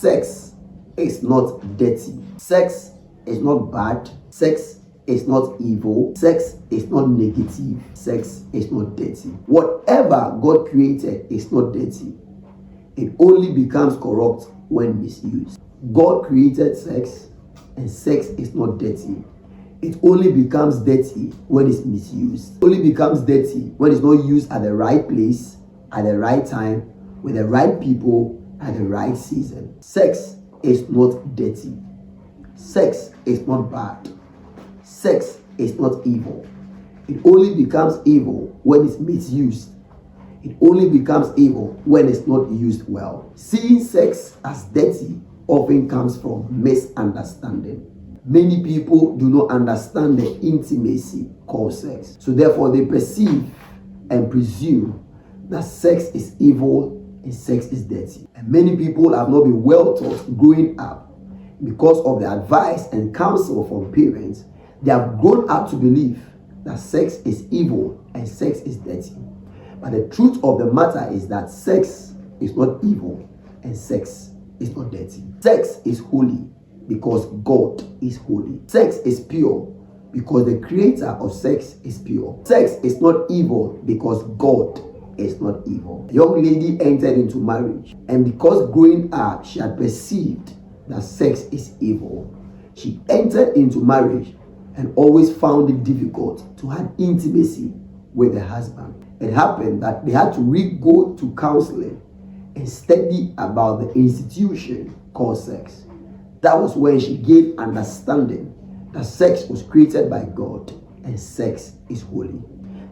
Sex is not dirty. Sex is not bad. Sex is not evil. Sex is not negative. Sex is not dirty. Whatever God created is not dirty. It only becomes corrupt when misused. God created sex, and sex is not dirty. It only becomes dirty when it's misused. It only becomes dirty when it's not used at the right place, at the right time, with the right people, at the right season. Sex is not dirty. Sex is not bad. Sex is not evil. It only becomes evil when it's misused. It only becomes evil when it's not used well. Seeing sex as dirty often comes from misunderstanding. Many people do not understand the intimacy called sex. So therefore they perceive and presume that sex is evil and sex is dirty. And many people have not been well taught growing up because of the advice and counsel from parents. They have grown up to believe that sex is evil and sex is dirty. But the truth of the matter is that sex is not evil and sex is not dirty. Sex is holy because God is holy. Sex is pure because the creator of sex is pure. Sex is not evil because God is not evil. A young lady entered into marriage, and because growing up she had perceived that sex is evil, she entered into marriage and always found it difficult to have intimacy with her husband. It happened that they had to go to counseling and study about the institution called sex. That was when she gained understanding that sex was created by God and sex is holy.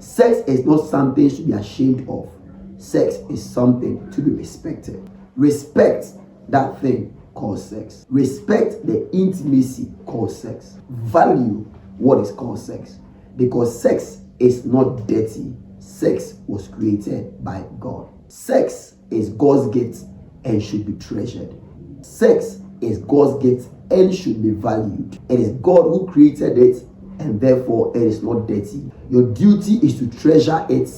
Sex is not something to be ashamed of. Sex is something to be respected. Respect that thing called sex. Respect the intimacy called sex. Value what is called sex, because sex is not dirty. Sex was created by God. Sex is God's gift and should be treasured. Sex is God's gift and should be valued. It is God who created it, and therefore it is not dirty. Your duty is to treasure it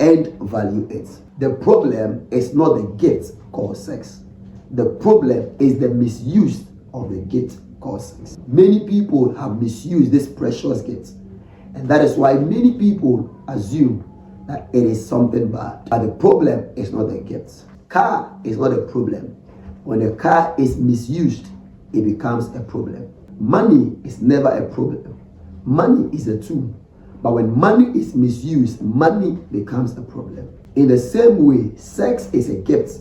and value it. The problem is not the gift called sex. The problem is the misuse of the gift called sex. Many people have misused this precious gift, and that is why many people assume that it is something bad. But the problem is not the gift. Car is not a problem. When a car is misused, it becomes a problem. Money is never a problem. Money is a tool. But when money is misused, money becomes a problem. In the same way, sex is a gift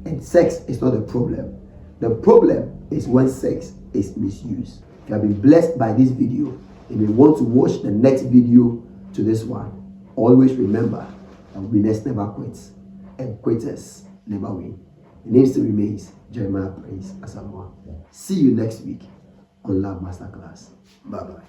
and sex is not a problem. The problem is when sex is misused. If you have been blessed by this video and you want to watch the next video to this one, always remember that winners never quit and quitters never win. The name still remains Jeremiah Prince Asamoah. See you next week on Love Masterclass. Bye-bye.